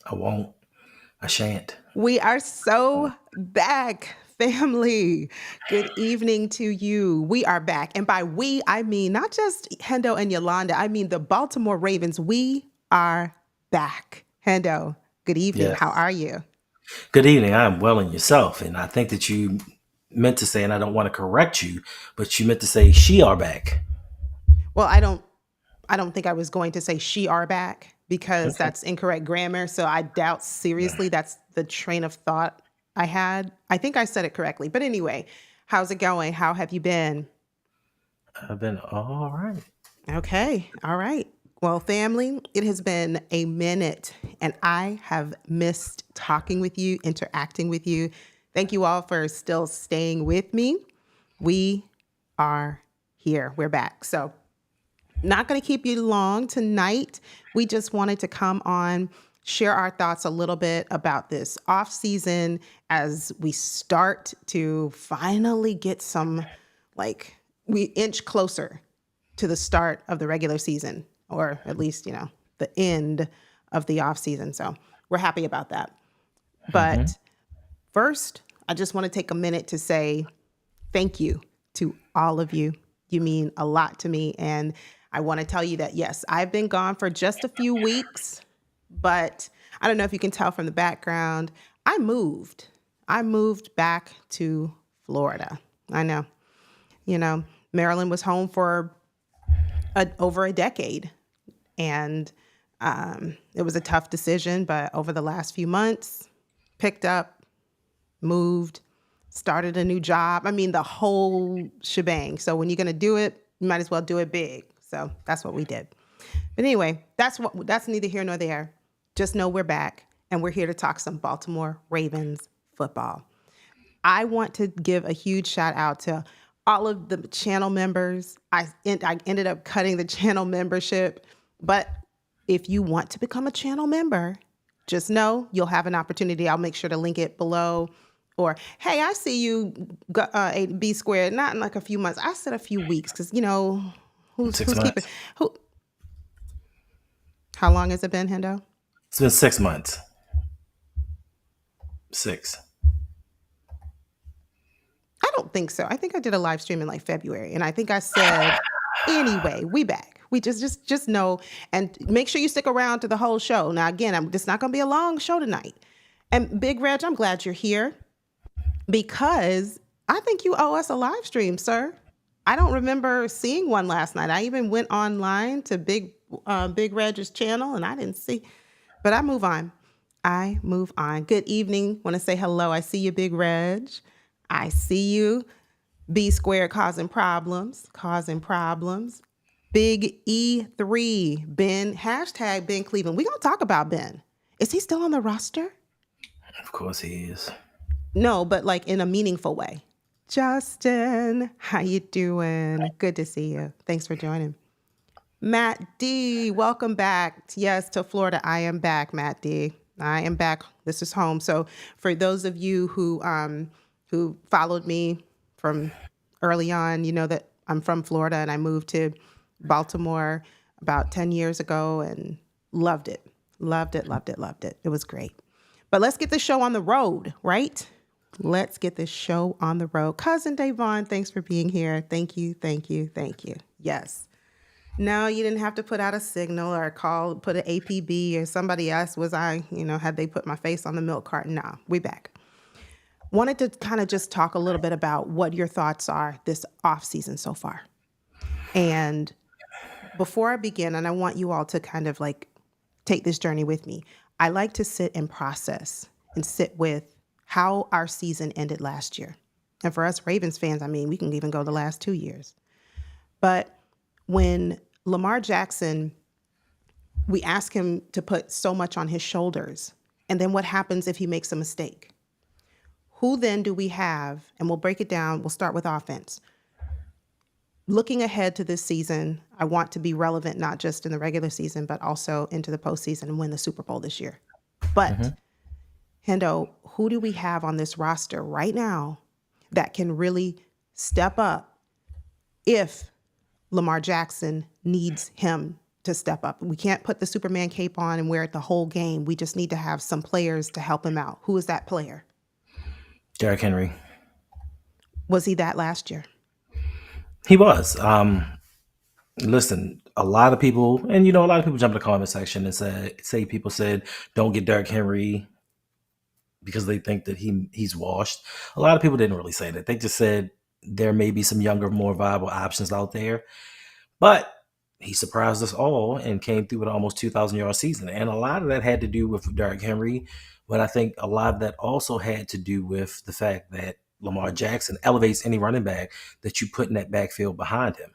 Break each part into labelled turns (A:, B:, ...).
A: I won't. I shan't.
B: We are so back, family. Good evening to you. We are back. And by we, I mean not just Hendo and Yolanda, I mean the Baltimore Ravens. We are back. Hendo, good evening. How
A: Yes.
B: are you?
A: Good evening. I am well in yourself. And I think that you meant to say, and I don't want to correct you, but you meant to say she are back.
B: Well, I don't think I was going to say she are back because
A: Okay.
B: that's incorrect grammar. So I doubt seriously that's the train of thought I had. I think I said it correctly. But anyway, how's it going? How have you been?
A: I've been all right.
B: Okay. All right. Well, family, it has been a minute and I have missed talking with you, interacting with you. Thank you all for still staying with me. We are here. We're back. So, not going to keep you long tonight. We just wanted to come on, share our thoughts a little bit about this off season as we start to finally get some, like, we inch closer to the start of the regular season, or at least, the end of the off season. So we're happy about that.
A: Hmm.
B: But first, I just want to take a minute to say thank you to all of you. You mean a lot to me. And I want to tell you that, yes, I've been gone for just a few weeks, but I don't know if you can tell from the background. I moved. I moved back to Florida. I know, Maryland was home for over a decade. And it was a tough decision, but over the last few months, picked up, moved, started a new job. I mean, the whole shebang. So when you're going to do it, you might as well do it big. So that's what we did. But anyway, that's neither here nor there. Just know we're back and we're here to talk some Baltimore Ravens football. I want to give a huge shout out to all of the channel members. I ended up cutting the channel membership, but if you want to become a channel member, just know you'll have an opportunity. I'll make sure to link it below. Or, hey, I see you, A B squared, not in like a few months. I said a few weeks because, who's
A: 6 months.
B: keeping, who, how long has it been, Hendo?
A: It's been 6 months. Six.
B: I don't think so. I think I did a live stream in like February, and I think I said, anyway, we back. We just know, and make sure you stick around to the whole show. Now, again, it's not going to be a long show tonight. And Big Reg, I'm glad you're here because I think you owe us a live stream, sir. I don't remember seeing one last night. I even went online to Big Reg's channel, and I didn't see. But I move on. I move on. Good evening. Want to say hello. I see you, Big Reg. I see you. B squared causing problems. Big E3, Ben, hashtag Ben Cleveland. We're going to talk about Ben. Is he still on the roster?
A: Of course he is.
B: No, but like in a meaningful way. Justin, how you doing? Good to see you. Thanks for joining. Matt D, welcome back. Yes, to Florida. I am back, Matt D. I am back. This is home. So for those of you who followed me from early on, you know that I'm from Florida and I moved to Baltimore about 10 years ago and loved it. Loved it, loved it, loved it. It was great. But let's get the show on the road, right? Let's get this show on the road. Cousin Davon, thanks for being here. Thank you, thank you, thank you. Yes. No, you didn't have to put out a signal or put an APB or somebody else had they put my face on the milk carton? No, we back. Wanted to kind of just talk a little bit about what your thoughts are this off season so far. And before I begin, and I want you all to kind of like take this journey with me, I like to sit and process and sit with how our season ended last year. And for us Ravens fans, I mean, we can even go the last 2 years. But when Lamar Jackson, we ask him to put so much on his shoulders, and then what happens if he makes a mistake? Who then do we have? And we'll break it down. We'll start with offense. Looking ahead to this season, I want to be relevant, not just in the regular season, but also into the postseason and win the Super Bowl this year. But, Hendo, who do we have on this roster right now that can really step up if Lamar Jackson needs him to step up. We can't put the Superman cape on and wear it the whole game. We just need to have some players to help him out. Who is that player?
A: Derrick Henry.
B: Was he that last year?
A: He was. Listen, a lot of people, and a lot of people jump in the comment section and say people said don't get Derrick Henry because they think that he's washed. A lot of people didn't really say that. They just said there may be some younger, more viable options out there. But he surprised us all and came through with an almost 2,000-yard season. And a lot of that had to do with Derrick Henry. But I think a lot of that also had to do with the fact that Lamar Jackson elevates any running back that you put in that backfield behind him.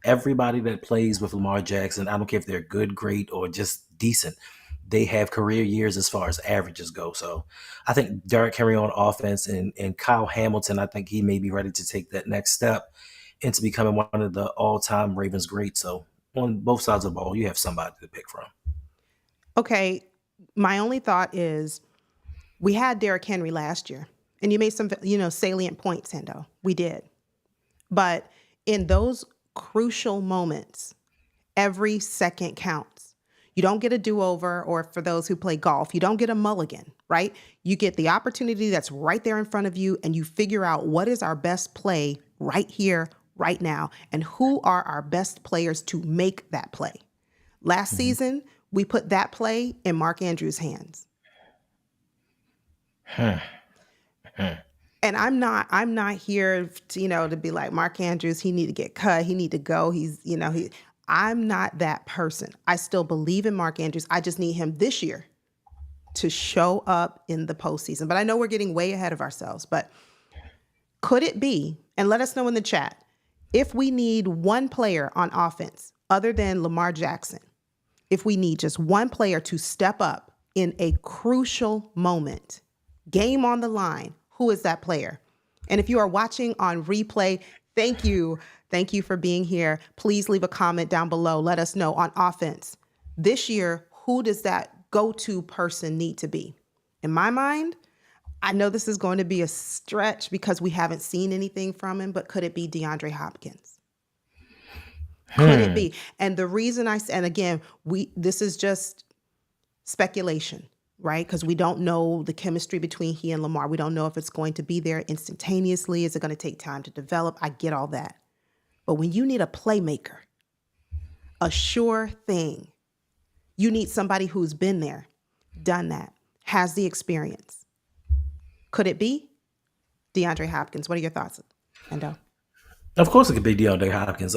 A: Everybody that plays with Lamar Jackson, I don't care if they're good, great, or just decent, they have career years as far as averages go. So I think Derrick Henry on offense and Kyle Hamilton, I think he may be ready to take that next step into becoming one of the all-time Ravens greats. So on both sides of the ball, you have somebody to pick from.
B: Okay, my only thought is we had Derrick Henry last year, and you made some, salient points, Hendo. We did. But in those crucial moments, every second counts. You don't get a do-over, or for those who play golf, you don't get a mulligan, right? You get the opportunity that's right there in front of you, and you figure out what is our best play right here, right now, and who are our best players to make that play. Last season, we put that play in Mark Andrews' hands. And I'm not here to, to be like Mark Andrews, he need to get cut, he need to go. I'm not that person. I still believe in Mark Andrews. I just need him this year to show up in the postseason. But I know we're getting way ahead of ourselves. But could it be, and let us know in the chat, if we need one player on offense other than Lamar Jackson, if we need just one player to step up in a crucial moment, game on the line, who is that player? And if you are watching on replay, thank you. Thank you for being here. Please leave a comment down below. Let us know on offense. This year, who does that go-to person need to be? In my mind, I know this is going to be a stretch because we haven't seen anything from him, but could it be DeAndre Hopkins? Could it be? And the reason and again, this is just speculation, right? Because we don't know the chemistry between he and Lamar. We don't know if it's going to be there instantaneously. Is it going to take time to develop? I get all that. But when you need a playmaker, a sure thing, you need somebody who's been there, done that, has the experience. Could it be DeAndre Hopkins? What are your thoughts, Endo?
A: Of course it could be DeAndre Hopkins.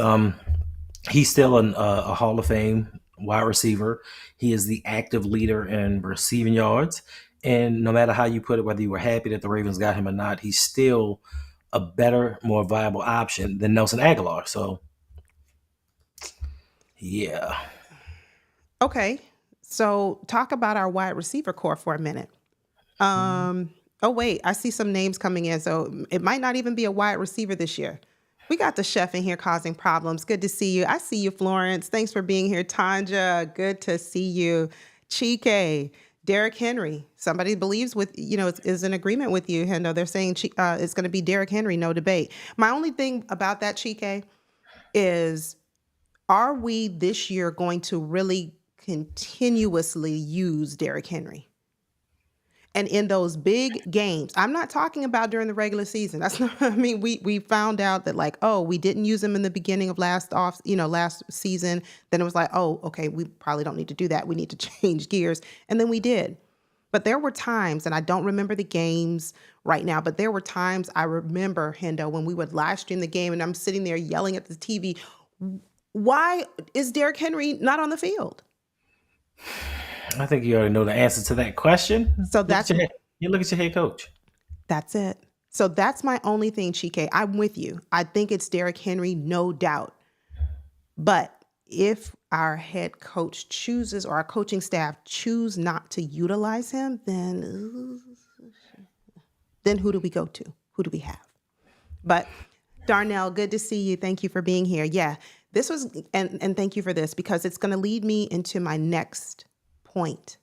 A: He's still a Hall of Fame wide receiver. He is the active leader in receiving yards. And no matter how you put it, whether you were happy that the Ravens got him or not, he's still a better, more viable option than Nelson Aguilar. So, yeah.
B: Okay. So talk about our wide receiver core for a minute. Oh, wait, I see some names coming in. So it might not even be a wide receiver this year. We got the chef in here causing problems. Good to see you. I see you, Florence. Thanks for being here. Tanja, good to see you. Chike, Derrick Henry. Somebody believes is in agreement with you, Hendo. They're saying it's going to be Derrick Henry, no debate. My only thing about that, Chike, is are we this year going to really continuously use Derrick Henry? And in those big games, I'm not talking about during the regular season. That's not, we found out that we didn't use him in the beginning of last season. Then it was like, oh, okay, we probably don't need to do that. We need to change gears. And then we did. But there were times, and I don't remember the games right now, but there were times I remember, Hendo, when we would live stream the game and I'm sitting there yelling at the TV, why is Derrick Henry not on the field?
A: I think you already know the answer to that question.
B: So
A: look at your head coach.
B: That's it. So that's my only thing, Chike. I'm with you. I think it's Derrick Henry, no doubt. But if our head coach chooses, or our coaching staff choose not to utilize him, then who do we go to? Who do we have? But Darnell, good to see you. Thank you for being here. Yeah, this was, and thank you for this, because it's going to lead me into my next point.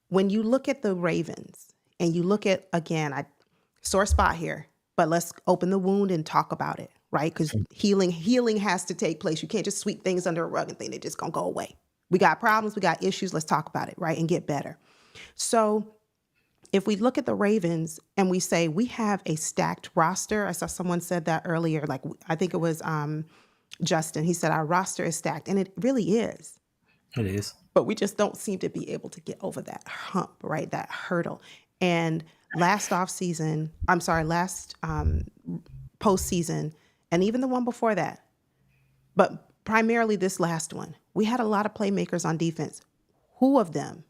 B: When you look at the Ravens and you look at, again, sore spot here, but let's open the wound and talk about it. right? Because healing has to take place. You can't just sweep things under a rug and think they're just gonna go away. We got problems, we got issues. Let's talk about it, right, and get better. So if we look at the Ravens and we say we have a stacked roster, I saw someone said that earlier. Like I think it was Justin. He said our roster is stacked, and it really is.
A: It is.
B: But we just don't seem to be able to get over that hump, right? That hurdle. And last postseason, and even the one before that, but primarily this last one, we had a lot of playmakers on defense. Who of them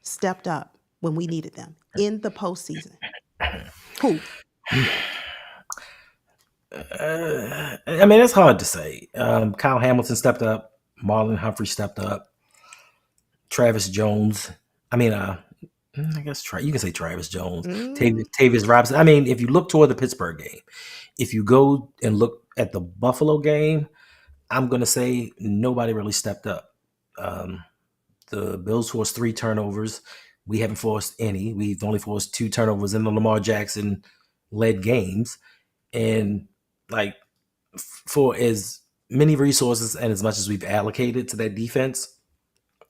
B: stepped up when we needed them in the postseason? Who?
A: I mean, it's hard to say. Kyle Hamilton stepped up. Marlon Humphrey stepped up. Travis Jones. I mean, I guess you can say Travis Jones. Tavius Robinson. I mean, if you look toward the Pittsburgh game, if you go and look at the Buffalo game, I'm going to say nobody really stepped up. The Bills forced 3 turnovers. We haven't forced any. We've only forced 2 turnovers in the Lamar Jackson led games. And like for as many resources and as much as we've allocated to that defense,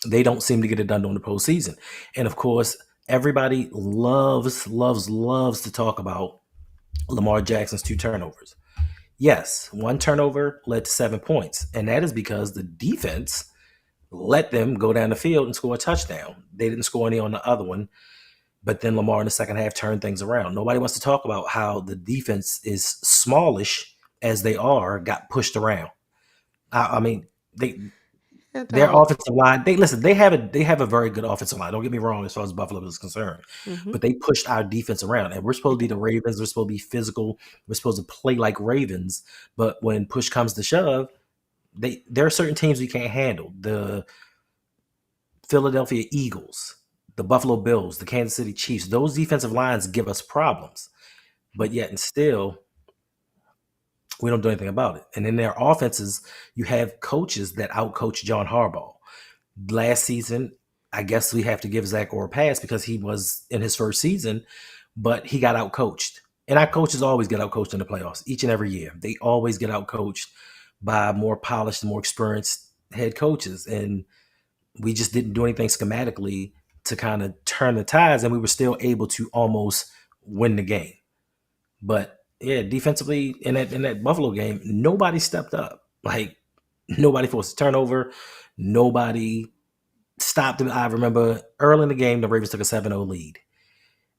A: they don't seem to get it done during the postseason. And of course, everybody loves to talk about Lamar Jackson's 2 turnovers. Yes, 1 turnover led to 7 points, and that is because the defense let them go down the field and score a touchdown. They didn't score any on the other one, but then Lamar in the second half turned things around. Nobody wants to talk about how the defense is smallish as they are, got pushed around. I mean, their offensive line. They have a very good offensive line. Don't get me wrong as far as Buffalo is concerned, but they pushed our defense around, and we're supposed to be the Ravens. We're supposed to be physical. We're supposed to play like Ravens. But when push comes to shove, there are certain teams we can't handle. The Philadelphia Eagles, the Buffalo Bills, the Kansas City Chiefs. Those defensive lines give us problems, but yet and still, we don't do anything about it. And in their offenses, you have coaches that outcoach John Harbaugh. Last season, I guess we have to give Zach Orr a pass because he was in his first season, but he got outcoached. And our coaches always get outcoached in the playoffs each and every year. They always get outcoached by more polished, more experienced head coaches. And we just didn't do anything schematically to kind of turn the tides, and we were still able to almost win the game. But yeah, defensively in that Buffalo game, nobody stepped up. Like nobody forced a turnover. Nobody stopped it. I remember early in the game, the Ravens took a 7-0 lead.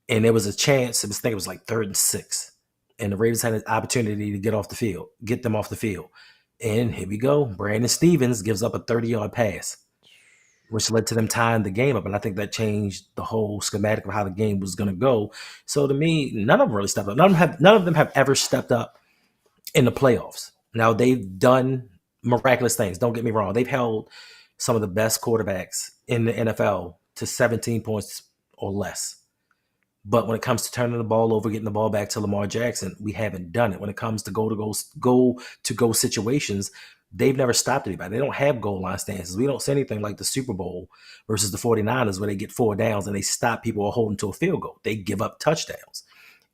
A: And there was a chance, I think it was like 3rd and 6. And the Ravens had an opportunity to get them off the field. And here we go. Brandon Stevens gives up a 30-yard pass, which led to them tying the game up. And I think that changed the whole schematic of how the game was going to go. So to me, none of them really stepped up. None of them have ever stepped up in the playoffs. Now, they've done miraculous things. Don't get me wrong. They've held some of the best quarterbacks in the NFL to 17 points or less. But when it comes to turning the ball over, getting the ball back to Lamar Jackson, we haven't done it. When it comes to go situations, they've never stopped anybody. They don't have goal line stances. We don't see anything like the Super Bowl versus the 49ers where they get 4 downs and they stop people or hold them to a field goal. They give up touchdowns.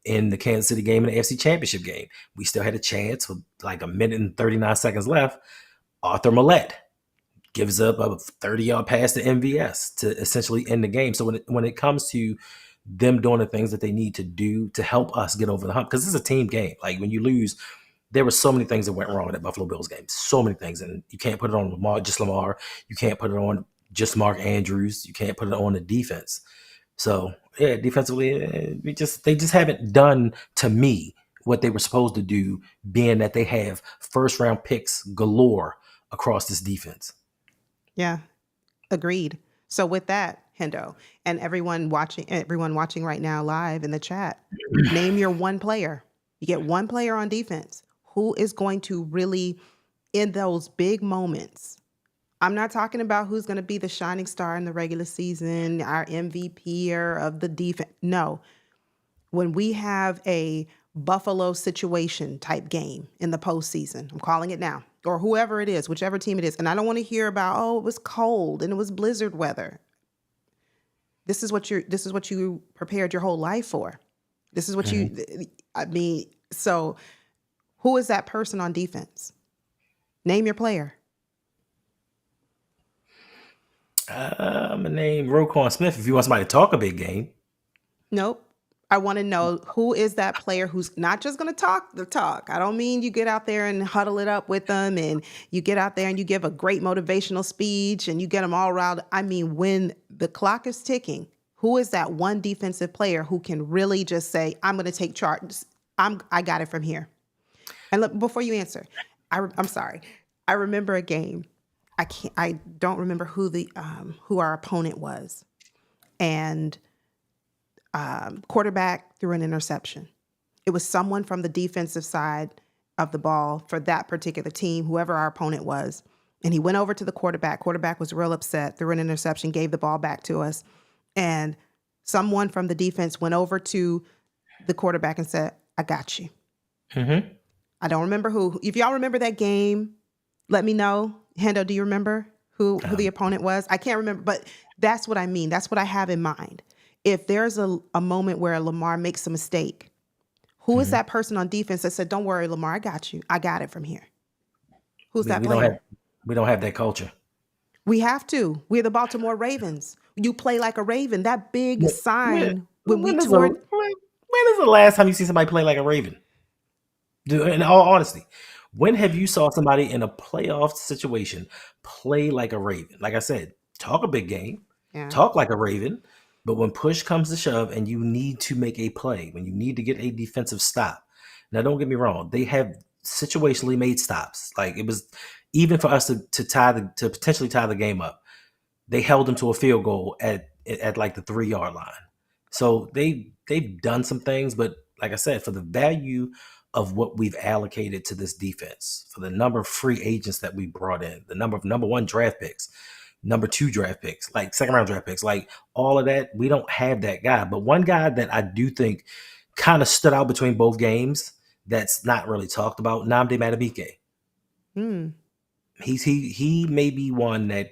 A: In the Kansas City game and the AFC Championship game, we still had a chance with like a minute and 39 seconds left. Arthur Millette gives up a 30-yard pass to MVS to essentially end the game. So when it comes to them doing the things that they need to do to help us get over the hump, because this is a team game. Like when you lose, there were so many things that went wrong in that Buffalo Bills game. So many things. And you can't put it on Lamar. You can't put it on just Mark Andrews. You can't put it on the defense. So yeah, defensively, they just haven't done to me what they were supposed to do, being that they have first round picks galore across this defense.
B: Yeah, agreed. So with that, Hendo, and everyone watching right now live in the chat, name your one player. You get one player on defense who is going to really, in those big moments. I'm not talking about who's going to be the shining star in the regular season, our MVP of the defense. No. When we have a Buffalo situation type game in the postseason, I'm calling it now, or whoever it is, whichever team it is. And I don't want to hear about, it was cold and it was blizzard weather. This is what you prepared your whole life for. This is what so Who is that person on defense? Name your player.
A: I'm gonna name Roquan Smith if you want somebody to talk a big game.
B: Nope. I want to know who is that player who's not just going to talk the talk. I don't mean you get out there and huddle it up with them and you get out there and you give a great motivational speech and you get them all riled. I mean, when the clock is ticking, who is that one defensive player who can really just say, I'm going to take charge. I got it from here. And look, before you answer, I'm sorry. I remember a game. I don't remember who our opponent was. And quarterback threw an interception. It was someone from the defensive side of the ball for that particular team, whoever our opponent was. And he went over to the quarterback. Quarterback was real upset, threw an interception, gave the ball back to us. And someone from the defense went over to the quarterback and said, I got you.
A: Mm-hmm.
B: I don't remember who. If y'all remember that game, let me know. Hendo, do you remember who the opponent was? I can't remember, but that's what I mean. That's what I have in mind. If there's a moment where Lamar makes a mistake, who is that person on defense that said, don't worry, Lamar, I got you. I got it from here. Who's that player?
A: We don't have that culture.
B: We have to. We're the Baltimore Ravens. You play like a Raven. That big sign when we toured.
A: When is the last time you see somebody play like a Raven? Dude, in all honesty, when have you saw somebody in a playoff situation play like a Raven? Like I said, talk a big game, talk like a Raven, but when push comes to shove and you need to make a play, when you need to get a defensive stop. Now, don't get me wrong, they have situationally made stops. Like, it was even for us to potentially tie the game up. They held them to a field goal at like the 3-yard line. So they've done some things, but like I said, for the value of what we've allocated to this defense, for the number of free agents that we brought in, the number of number 1 draft picks, number 2 draft picks, like second round draft picks, like all of that, we don't have that guy. But one guy that I do think kind of stood out between both games that's not really talked about, Nnamdi Madubuike. He may be one that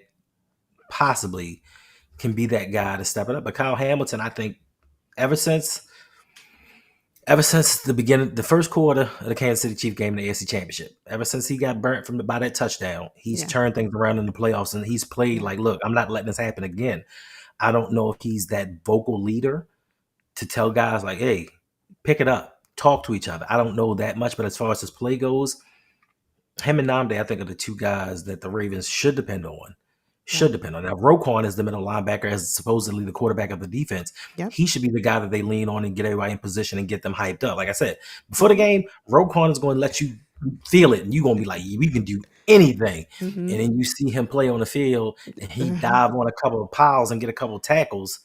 A: possibly can be that guy to step it up. But Kyle Hamilton, I think ever since the beginning, the first quarter of the Kansas City Chiefs game in the AFC Championship, ever since he got burnt by that touchdown, he's turned things around in the playoffs and he's played like, look, I'm not letting this happen again. I don't know if he's that vocal leader to tell guys like, hey, pick it up, talk to each other. I don't know that much, but as far as his play goes, him and Nnamdi, I think, are the two guys that the Ravens should depend on. Now, Roquan is the middle linebacker, as supposedly the quarterback of the defense.
B: Yep.
A: He should be the guy that they lean on and get everybody in position and get them hyped up. Like I said, before the game, Roquan is going to let you feel it, and you're going to be like, we can do anything. And then you see him play on the field, and he dive on a couple of piles and get a couple of tackles.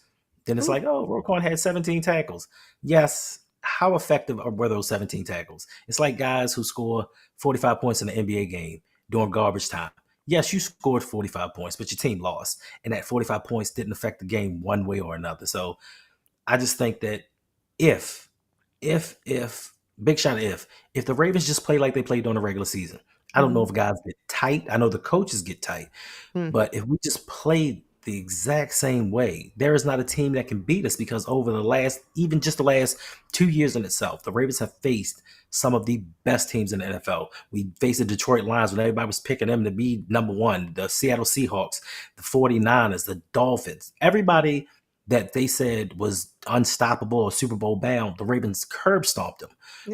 A: Then it's like, oh, Roquan had 17 tackles. Yes, how effective were those 17 tackles? It's like guys who score 45 points in an NBA game during garbage time. Yes, you scored 45 points, but your team lost. And that 45 points didn't affect the game one way or another. So I just think that if big shot if the Ravens just play like they played during the regular season, I don't know if guys get tight. I know the coaches get tight. But if we just play the exact same way, there is not a team that can beat us, because over the last 2 years in itself, the Ravens have faced some of the best teams in the NFL. We faced the Detroit Lions when everybody was picking them to be number 1, the Seattle Seahawks, the 49ers, the Dolphins, everybody that they said was unstoppable or Super Bowl bound, the Ravens curb stomped them.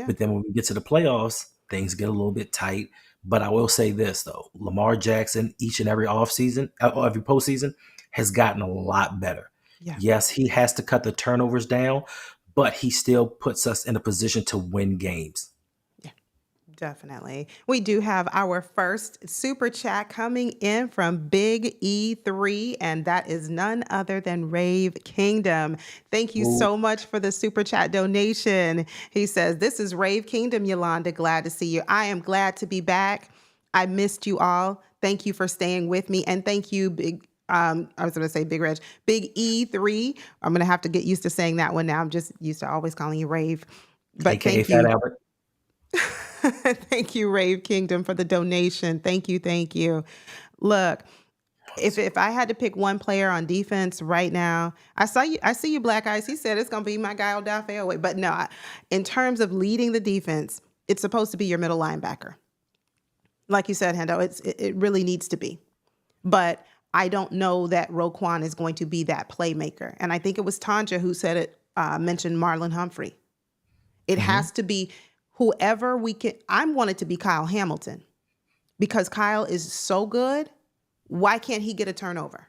A: But then when we get to the playoffs, things get a little bit tight. But I will say this, though. Lamar Jackson, each and every offseason, every postseason, has gotten a lot better. Yes, he has to cut the turnovers down, but he still puts us in a position to win games.
B: Definitely. We do have our first super chat coming in from Big E3, and that is none other than Rave Kingdom. Thank you so much for the super chat donation. He says, this is Rave Kingdom, Yolanda. Glad to see you. I am glad to be back. I missed you all. Thank you for staying with me. And thank you, Big I was going to say Big Reg, Big E3. I'm going to have to get used to saying that one now. I'm just used to always calling you Rave. But
A: AKA
B: thank
A: Fat
B: you.
A: Albert.
B: Thank you, Rave Kingdom, for the donation. Thank you. Look, if I had to pick one player on defense right now, I see you, Black Ice. He said it's gonna be my guy Odafe Oweh. But no, in terms of leading the defense, it's supposed to be your middle linebacker. Like you said, Hendo, it really needs to be. But I don't know that Roquan is going to be that playmaker. And I think it was Tanja who said it, mentioned Marlon Humphrey. It
A: Hmm.
B: has to be whoever we can. I want it to be Kyle Hamilton because Kyle is so good. Why can't he get a turnover?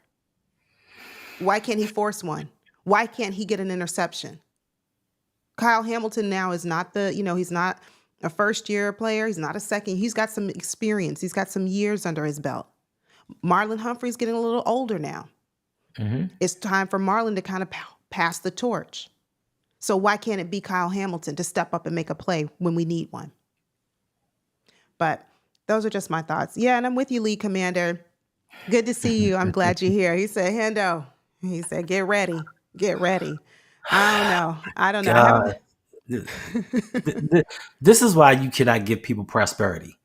B: Why can't he force one? Why can't he get an interception? Kyle Hamilton now is not he's not a first year player. He's not a second. He's got some experience. He's got some years under his belt. Marlon Humphrey's getting a little older now.
A: Hmm.
B: It's time for Marlon to kind of pass the torch. So why can't it be Kyle Hamilton to step up and make a play when we need one? But those are just my thoughts. Yeah, and I'm with you, Lead Commander. Good to see you. I'm glad you're here. He said, Hendo. He said, get ready. Get ready. I don't know. I don't know. I
A: God,
B: haven't.
A: th- this is why you cannot give people prosperity.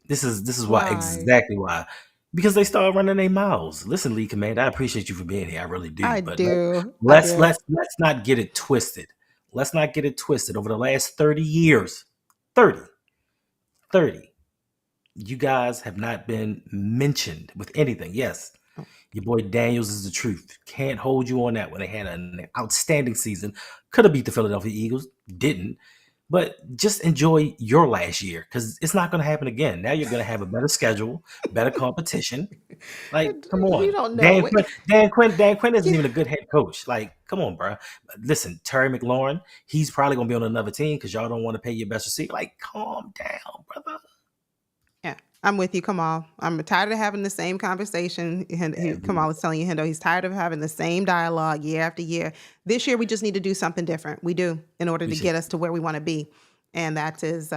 A: This is why,
B: Why?
A: exactly why, because they start running their mouths. Listen, Lee Command, I appreciate you for being here. I really do.
B: I
A: But
B: do. I
A: let's
B: do.
A: let's let's not get it twisted. Let's not get it twisted. Over the last 30 years, 30, 30, you guys have not been mentioned with anything. Yes,
B: Oh,
A: your boy Daniels is the truth. Can't hold you on that one. They had an outstanding season. Could have beat the Philadelphia Eagles. Didn't. But just enjoy your last year because it's not going to happen again. Now you're going to have a better schedule, better competition. Like, come
B: you
A: on.
B: don't know.
A: Dan Quinn isn't
B: Yeah.
A: even a good head coach. Like, come on, bro. Listen, Terry McLaurin, he's probably going to be on another team because y'all don't want to pay your best receiver. Like, calm down, brother.
B: Yeah, I'm with you, Kamal. I'm tired of having the same conversation. Kamal was telling you, Hendo, he's tired of having the same dialogue year after year. This year, we just need to do something different. We do in order
A: We
B: to
A: should.
B: get us to where we want to be. And that is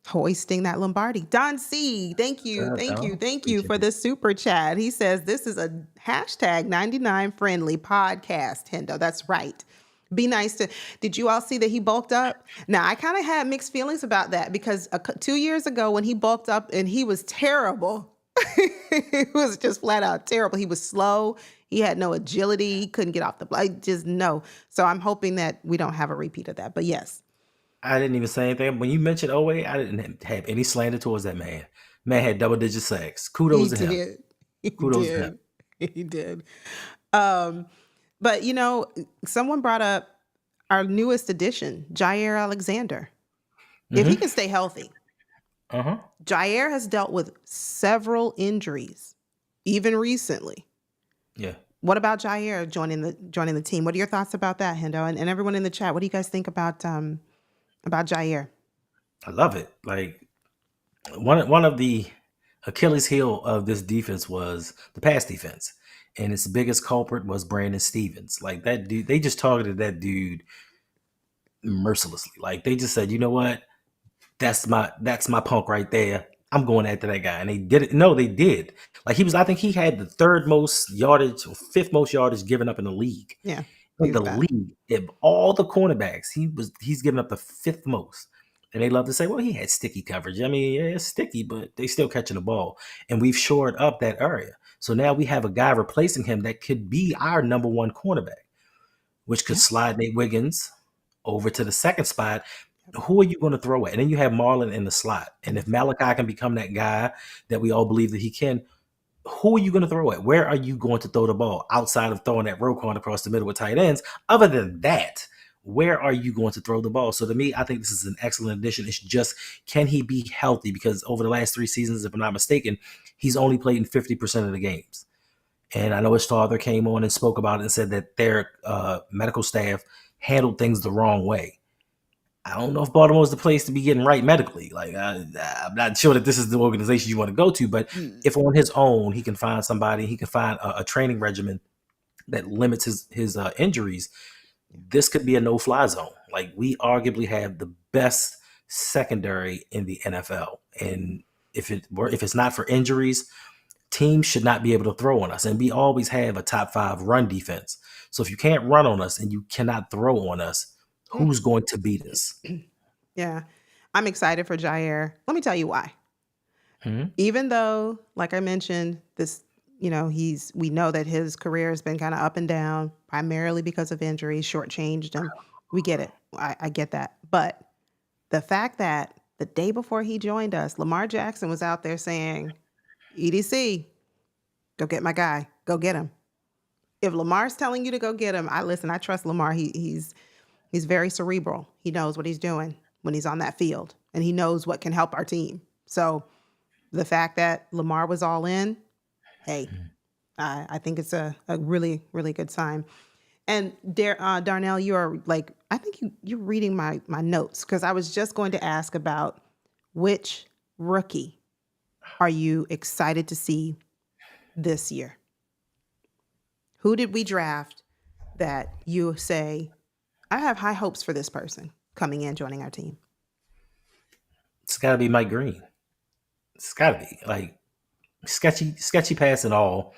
B: hoisting that Lombardi. Don C, thank you, thank you,
A: No,
B: thank you
A: appreciate
B: for
A: it.
B: the super chat. He says, this is a hashtag 99 friendly podcast, Hendo. That's right. Be nice to. Did you all see that he bulked up? Now I kind of had mixed feelings about that because 2 years ago when he bulked up and he was terrible, he was just flat out terrible. He was slow. He had no agility. He couldn't get off the block. Just no. So I'm hoping that we don't have a repeat of that. But yes,
A: I didn't even say anything. When you mentioned Owe, I didn't have any slander towards that man. Man had double digit sacks.
B: he
A: Kudos to him.
B: did. He
A: Kudos to him.
B: did. He did. Um, but someone brought up our newest addition, Jair Alexander. If he
A: Hmm.
B: can stay healthy.
A: Uh-huh.
B: Jair has dealt with several injuries, even recently.
A: Yeah.
B: What about Jair joining the team? What are your thoughts about that, Hendo? And everyone in the chat, what do you guys think about Jair?
A: I love it. Like one of the Achilles heel of this defense was the pass defense. And its biggest culprit was Brandon Stevens. Like that dude, they just targeted that dude mercilessly. Like they just said, you know what? That's my punk right there. I'm going after that guy. And they did it. No, they did. Like I think he had the third most yardage or fifth most yardage given up in the league.
B: Yeah,
A: In
B: he's
A: the
B: bad.
A: league, of all the cornerbacks, he's given up the fifth most. And they love to say, well, he had sticky coverage. I mean, yeah, it's sticky, but they still catching the ball. And we've shored up that area. So now we have a guy replacing him that could be our number one cornerback, which could
B: Yeah.
A: slide Nate Wiggins over to the second spot. Who are you going to throw at? And then you have Marlon in the slot. And if Malachi can become that guy that we all believe that he can, who are you going to throw at? Where are you going to throw the ball outside of throwing that Roquan across the middle with tight ends? Other than that, where are you going to throw the ball? So to me, I think this is an excellent addition. It's just, can he be healthy? Because over the last 3 seasons, if I'm not mistaken, he's only played in 50% of the games. And I know his father came on and spoke about it and said that their medical staff handled things the wrong way. I don't know if Baltimore is the place to be getting right medically. Like, I'm not sure that this is the organization you want to go to, but
B: Mm.
A: if on his own he can find somebody, he can find a training regimen that limits his injuries, this could be a no-fly zone. Like, we arguably have the best secondary in the NFL, and if it's not for injuries, teams should not be able to throw on us. And we always have a top 5 run defense. So if you can't run on us and you cannot throw on us,
B: Mm.
A: who's going to beat us?
B: Yeah. I'm excited for Jair. Let me tell you why.
A: Hmm.
B: Even though, like I mentioned, we know that his career has been kind of up and down, primarily because of injuries, shortchanged him. We get it. I get that. But the fact that the day before he joined us, Lamar Jackson was out there saying, EDC, go get my guy. Go get him. If Lamar's telling you to go get him, I trust Lamar. He's very cerebral. He knows what he's doing when he's on that field, and he knows what can help our team. So the fact that Lamar was all in, hey, I think it's a really, really good sign. And Darnell, you are like, I think you're reading my notes, because I was just going to ask about which rookie are you excited to see this year? Who did we draft that you say, I have high hopes for this person coming in, joining our team?
A: It's got to be Mike Green. It's got to be like sketchy pass and all.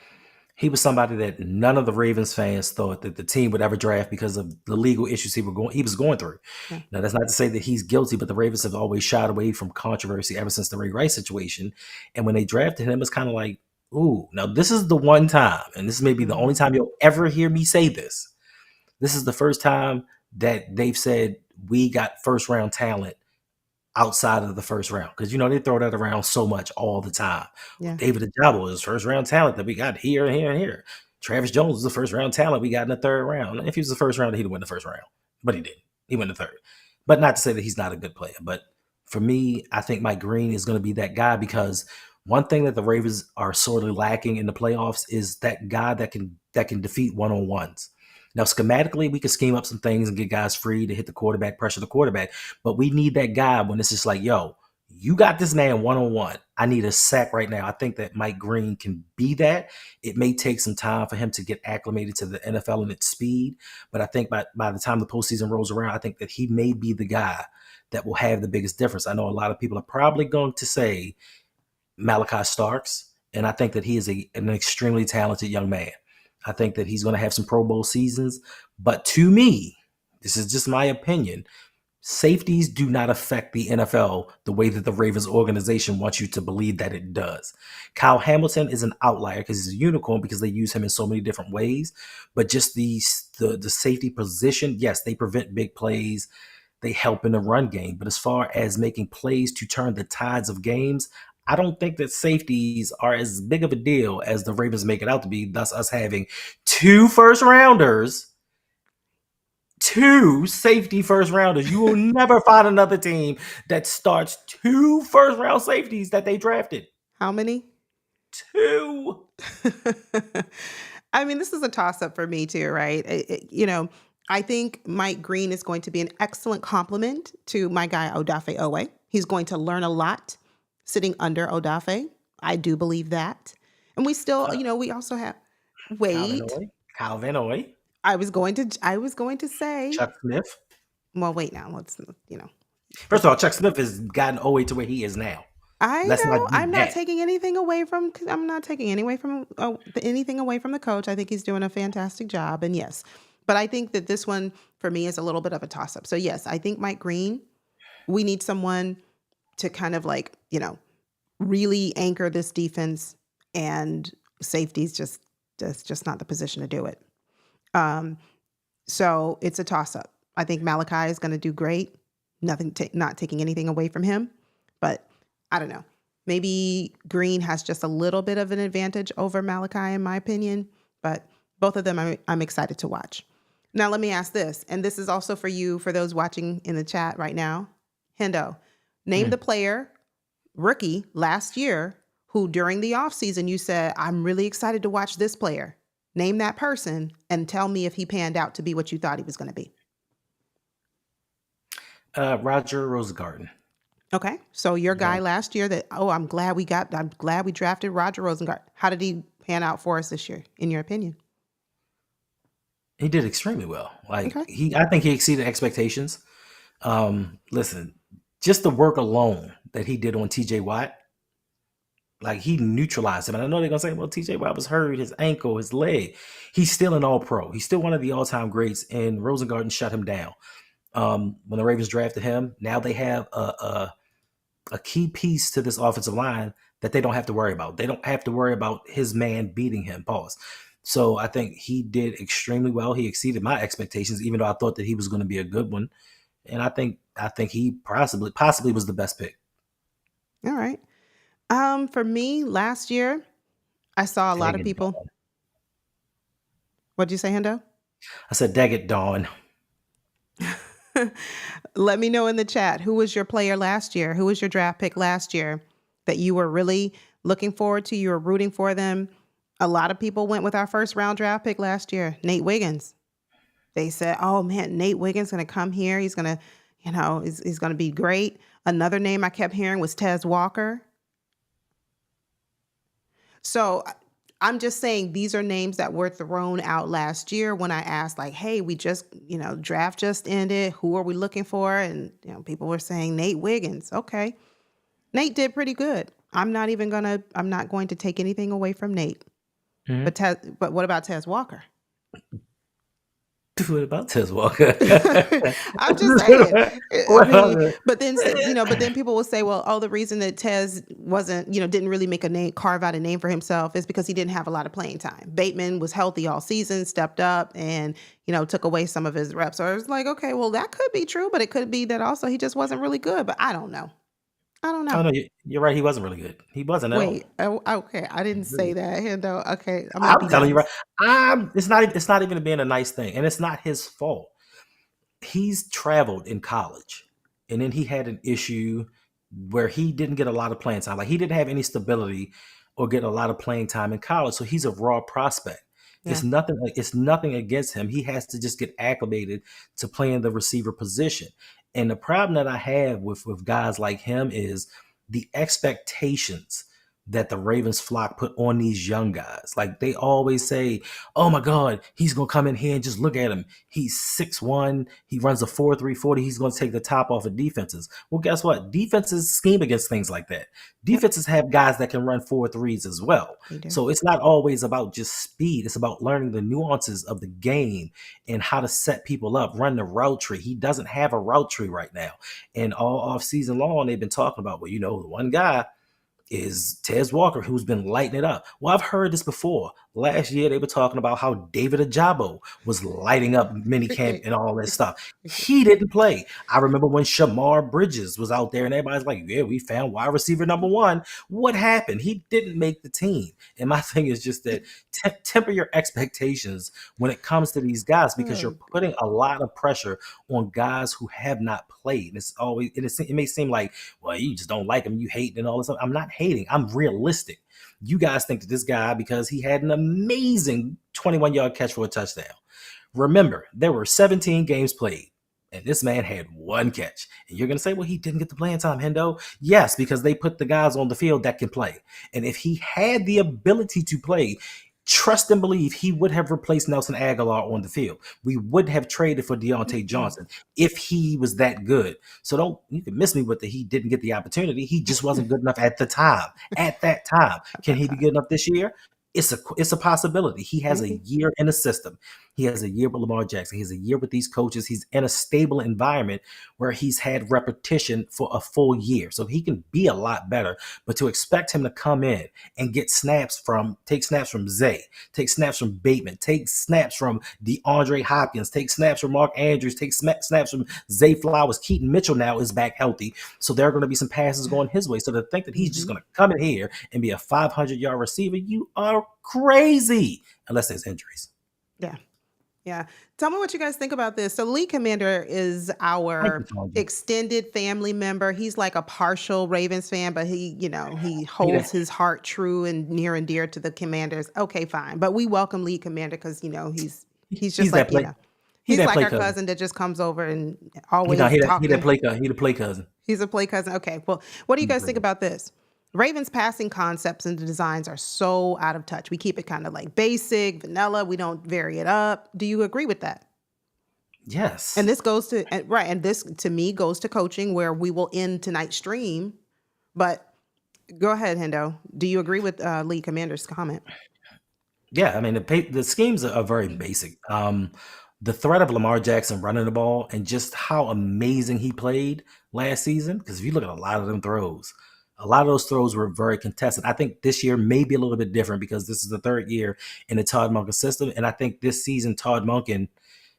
A: He was somebody that none of the Ravens fans thought that the team would ever draft because of the legal issues he was going through.
B: Yeah.
A: Now, that's not to say that he's guilty, but the Ravens have always shied away from controversy ever since the Ray Rice situation. And when they drafted him, it's kind of like, ooh, now this is the one time, and this may be the only time you'll ever hear me say this. This is the first time that they've said we got first round talent outside of the first round, because they throw that around so much all the time.
B: Yeah.
A: David Ajabo is first round talent that we got here and here and here. Travis Jones is the first round talent we got in the third round. If he was the first round, he'd win the first round, but he didn't. He went the third. But not to say that he's not a good player. But for me, I think Mike Green is going to be that guy, because one thing that the Ravens are sorely lacking in the playoffs is that guy that can defeat one-on-ones. Now, schematically, we can scheme up some things and get guys free to hit the quarterback, pressure the quarterback. But we need that guy when it's just like, yo, you got this man one-on-one. I need a sack right now. I think that Mike Green can be that. It may take some time for him to get acclimated to the NFL and its speed. But I think by the time the postseason rolls around, I think that he may be the guy that will have the biggest difference. I know a lot of people are probably going to say Malachi Starks, and I think that he is an extremely talented young man. I think that he's going to have some Pro Bowl seasons. But to me, this is just my opinion, safeties do not affect the NFL the way that the Ravens organization wants you to believe that it does. Kyle Hamilton is an outlier because he's a unicorn, because they use him in so many different ways. But just the safety position, yes, they prevent big plays. They help in the run game. But as far as making plays to turn the tides of games, I don't think that safeties are as big of a deal as the Ravens make it out to be, thus us having 2 first-rounders, 2 safety first-rounders. You will never find another team that starts 2 first-round safeties that they drafted.
B: How many?
A: 2.
B: I mean, this is a toss-up for me too, right? I think Mike Green is going to be an excellent complement to my guy, Odafe Owe. He's going to learn a lot sitting under Odafe. I do believe that. And we still, we also have
A: Calvin Owe.
B: I was going to say
A: Chuck Smith.
B: Well, wait now. Let's
A: First of all, Chuck Smith has gotten Owe to where he is now.
B: I'm not taking anything away from anything away from the coach. I think he's doing a fantastic job. And yes, but I think that this one for me is a little bit of a toss up. So yes, I think Mike Green, we need someone to kind of really anchor this defense, and safety's just not the position to do it. So it's a toss up. I think Malachi is going to do great. Not taking anything away from him, but I don't know. Maybe Green has just a little bit of an advantage over Malachi, in my opinion, but both of them I'm excited to watch. Now, let me ask this, and this is also for you, for those watching in the chat right now. Hendo, name the player, rookie, last year, who during the offseason you said, I'm really excited to watch this player. Name that person and tell me if he panned out to be what you thought he was going to be.
A: Roger Rosengarten.
B: Okay, so your guy last year I'm glad we drafted Roger Rosengarten. How did he pan out for us this year, in your opinion?
A: He did extremely well. I think he exceeded expectations. Listen, just the work alone that he did on TJ Watt, he neutralized him. And I know they're going to say, well, TJ Watt was hurt, his ankle, his leg. He's still an all-pro. He's still one of the all-time greats, and Rosengarten shut him down. When the Ravens drafted him, now they have a key piece to this offensive line that they don't have to worry about. They don't have to worry about his man beating him, pause. So I think he did extremely well. He exceeded my expectations, even though I thought that he was going to be a good one. And I think I think he possibly was the best pick.
B: All right. For me, last year, I saw a lot of
A: Daggett
B: people.
A: Dawn.
B: What'd you say, Hendo?
A: I said Daggett Dawn.
B: Let me know in the chat, who was your player last year? Who was your draft pick last year that you were really looking forward to? You were rooting for them. A lot of people went with our first round draft pick last year, Nate Wiggins. They said, "Oh man, Nate Wiggins going to come here. He's going to, he's going to be great." Another name I kept hearing was Tez Walker. So I'm just saying these are names that were thrown out last year when I asked, like, hey, we just, draft just ended. Who are we looking for? And, people were saying Nate Wiggins. Okay. Nate did pretty good. I'm not going to take anything away from Nate.
A: Mm-hmm.
B: But what about Tez Walker?
A: What about Tez Walker?
B: I'm just saying. I mean, but then people will say, well, the reason that Tez wasn't, didn't really carve out a name for himself is because he didn't have a lot of playing time. Bateman was healthy all season, stepped up and, took away some of his reps. So I was like, okay, well, that could be true, but it could be that also he just wasn't really good. But I don't know.
A: Oh no, you're right. He wasn't really good. He wasn't at all.
B: Wait, okay. I didn't say that, Hendo. Okay,
A: I'm telling you, right? It's not even being a nice thing, and it's not his fault. He's traveled in college, and then he had an issue where he didn't get a lot of playing time. Like he didn't have any stability or get a lot of playing time in college, so he's a raw prospect.
B: Yeah.
A: It's nothing against him. He has to just get acclimated to playing the receiver position. And the problem that I have with guys like him is the expectations that the Ravens flock put on these young guys. Like they always say, "Oh my God, he's gonna come in here and just look at him. He's 6'1", he runs a 4.3 40, he's gonna take the top off of defenses." Well, guess what? Defenses scheme against things like that. Defenses have guys that can run 4.3s as well. So it's not always about just speed. It's about learning the nuances of the game and how to set people up, run the route tree. He doesn't have a route tree right now. And all off season long, they've been talking about, well, the one guy is Tez Walker, who's been lighting it up. Well, I've heard this before. Last year, they were talking about how David Ajabo was lighting up minicamp and all that stuff. He didn't play. I remember when Shamar Bridges was out there and everybody's like, yeah, we found wide receiver number one. What happened? He didn't make the team. And my thing is just that temper your expectations when it comes to these guys because you're putting a lot of pressure on guys who have not played. It may seem like, well, you just don't like him, you hate and all this stuff. I'm not hating. I'm realistic. You guys think that this guy, because he had an amazing 21-yard catch for a touchdown. Remember, there were 17 games played, and this man had one catch. And you're going to say, well, he didn't get the playing time, Hendo. Yes, because they put the guys on the field that can play. And if he had the ability to play, trust and believe he would have replaced Nelson Aguilar on the field. We would have traded for Deontay Johnson if he was that good. So you can miss me with he didn't get the opportunity. He just wasn't good enough at the time. At that time. Can he be good enough this year? It's a possibility. He has a year in the system. He has a year with Lamar Jackson. He has a year with these coaches. He's in a stable environment where he's had repetition for a full year. So he can be a lot better. But to expect him to come in and take snaps from Zay, take snaps from Bateman, take snaps from DeAndre Hopkins, take snaps from Mark Andrews, take snaps from Zay Flowers. Keaton Mitchell now is back healthy. So there are going to be some passes going his way. So to think that he's just going to come in here and be a 500-yard receiver, you are crazy unless there's injuries.
B: Yeah. Tell me what you guys think about this. So Lee Commander is our extended family member. He's like a partial Ravens fan, but he holds his heart true and near and dear to the Commanders. Okay, fine. But we welcome Lee Commander because, he's just like, he's like our cousin that just comes over and always talking.
A: He's a play cousin.
B: He's a play cousin. Okay. Well, what do you guys think about this? Ravens passing concepts and the designs are so out of touch. We keep it kind of like basic, vanilla. We don't vary it up. Do you agree with that?
A: Yes.
B: And this goes to, and this to me goes to coaching where we will end tonight's stream. But go ahead, Hendo. Do you agree with Lee Commander's comment?
A: Yeah. I mean, the schemes are very basic. The threat of Lamar Jackson running the ball and just how amazing he played last season. Because if you look at a lot of them throws, a lot of those throws were very contested. I think this year may be a little bit different because this is the third year in the Todd Monken system. And I think this season, Todd Monken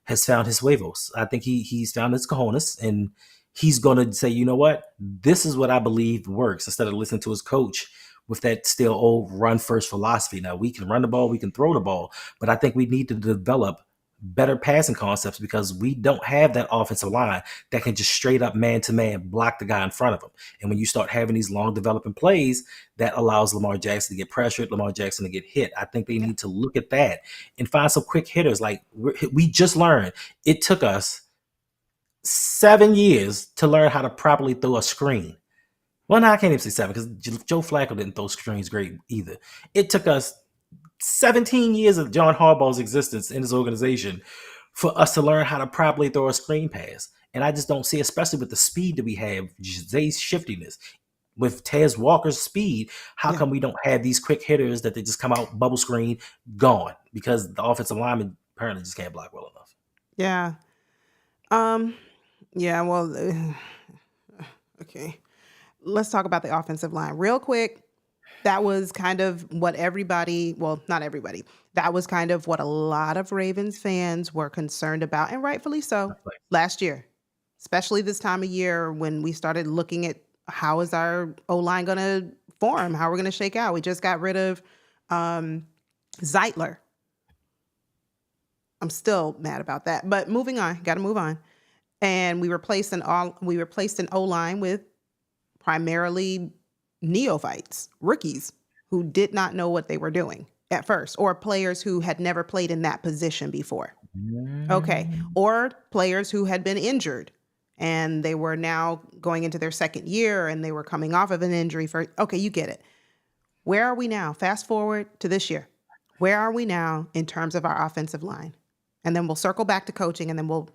A: has found his huevos. I think he's found his cojones and he's going to say, you know what, this is what I believe works, instead of listening to his coach with that still old run first philosophy. Now, we can run the ball, we can throw the ball, but I think we need to develop better passing concepts, because we don't have that offensive line that can just straight up man to man block the guy in front of him. And when you start having these long developing plays, that allows Lamar Jackson to get pressured, Lamar Jackson to get hit. I think they
B: Yeah.
A: need to look at that and find some quick hitters. Like we just learned, it took us 7 years to learn how to properly throw a screen. Well, no, I can't even say 7, because Joe Flacco didn't throw screens great either. It took us 17 years of John Harbaugh's existence in his organization for us to learn how to properly throw a screen pass. And I just don't see, especially with the speed that we have, Zay's shiftiness, with Tez Walker's speed, how
B: Yeah.
A: come we don't have these quick hitters that they just come out, bubble screen, gone? Because the offensive lineman apparently just can't block well enough.
B: Yeah. Yeah, well, okay. Let's talk about the offensive line real quick. That was kind of what everybody, well, not everybody, that was kind of what a lot of Ravens fans were concerned about, and rightfully so, last year, especially this time of year when we started looking at how is our O-line going to form, how we're going to shake out. We just got rid of Zeitler. I'm still mad about that, but moving on, got to move on. And we replaced an O-line with primarily neophytes, rookies who did not know what they were doing at first, or players who had never played in that position before. Okay. Or players who had been injured and they were now going into their second year and they were coming off of an injury okay, you get it. Where are we now? Fast forward to this year. Where are we now in terms of our offensive line? And then we'll circle back to coaching, and then we'll,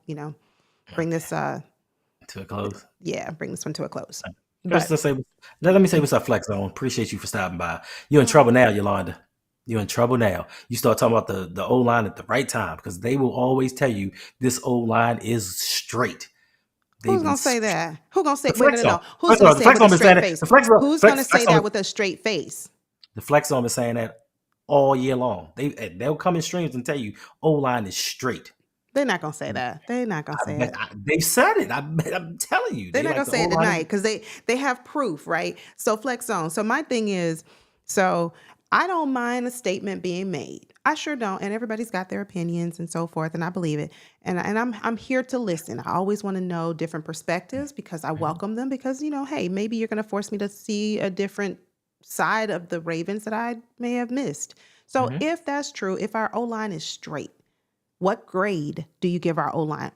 B: bring this
A: to a close.
B: Bring this one to a close.
A: Let me say what's up, Flex Zone. Appreciate you for stopping by. You're in trouble now, Yolanda. You're in trouble now. You start talking about the O-line at the right time, because they will always tell you this O-line is straight.
B: Who's going to say that? Who's going to say,
A: wait,
B: no. Who's going to say it with a straight face? Who's going to say that with a straight face?
A: The Flex Zone is saying that all year long. They'll come in streams and tell you O-line is straight.
B: They're not going to say that. They're not going to say it.
A: They said it. I'm telling you.
B: They're not going to say it tonight because they have proof, right? So Flex Zone. So my thing is, I don't mind a statement being made. I sure don't. And everybody's got their opinions and so forth, and I believe it. And I'm here to listen. I always want to know different perspectives because I welcome them because, hey, maybe you're going to force me to see a different side of the Ravens that I may have missed. So if that's true, if our O-line is straight, what grade do you give our O-line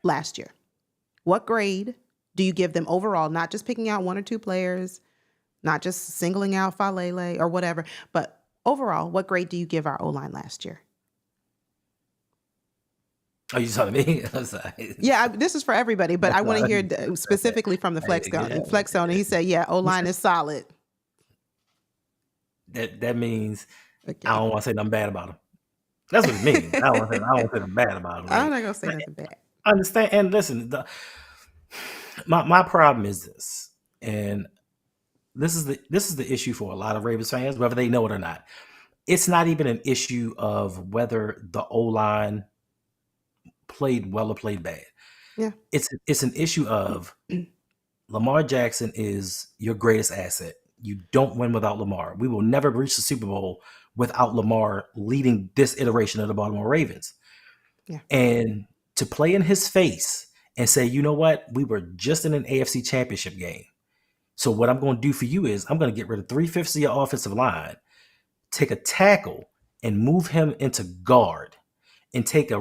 B: last year? What grade do you give them overall, not just picking out one or two players, not just singling out Falele or whatever, but overall, what grade do you give our O-line last year?
A: Are you telling me? I'm sorry.
B: Yeah, this is for everybody, but I want to hear specifically from the Flex Zone. And he said, yeah, O-line is solid.
A: That means I don't want to say nothing bad about him. That's what it means. I don't want to say nothing bad about him.
B: I'm not going to say nothing bad.
A: I understand. And listen, my problem is this, and this is the issue for a lot of Ravens fans, whether they know it or not. It's not even an issue of whether the O-line played well or played bad.
B: Yeah.
A: It's an issue of Lamar Jackson is your greatest asset. You don't win without Lamar. We will never reach the Super Bowl without Lamar leading this iteration of the Baltimore Ravens.
B: Yeah.
A: And to play in his face and say, you know what, we were just in an AFC championship game. So what I'm going to do for you is I'm going to get rid of 3/5 of your offensive line, take a tackle and move him into guard, and take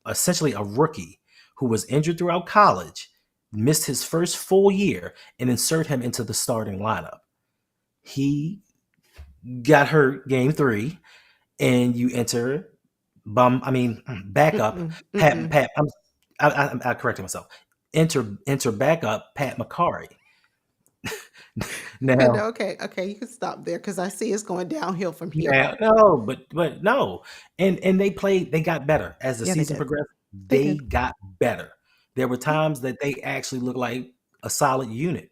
A: essentially a rookie who was injured throughout college, missed his first full year, and insert him into the starting lineup. He got hurt game 3, and you enter backup Pat. I corrected myself. Enter backup Pat McCarry. Now,
B: okay, you can stop there because I see it's going downhill from here.
A: Yeah, no, but no, and they got better as the season progressed. They got better. There were times that they actually looked like a solid unit,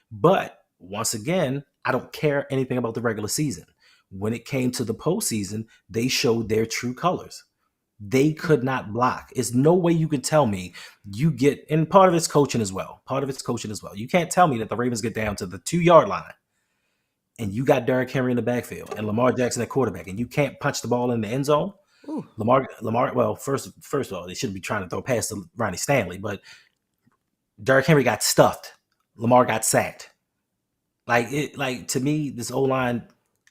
A: but once again, I don't care anything about the regular season. When it came to the postseason, they showed their true colors. They could not block. It's no way you can tell me you get, and part of it's coaching as well. Part of it's coaching as well. You can't tell me that the Ravens get down to the 2 yard line and you got Derrick Henry in the backfield and Lamar Jackson at quarterback and you can't punch the ball in the end zone.
B: Ooh.
A: Lamar. Well, first of all, they shouldn't be trying to throw past to Ronnie Stanley, but Derrick Henry got stuffed. Lamar got sacked. Like to me, this O line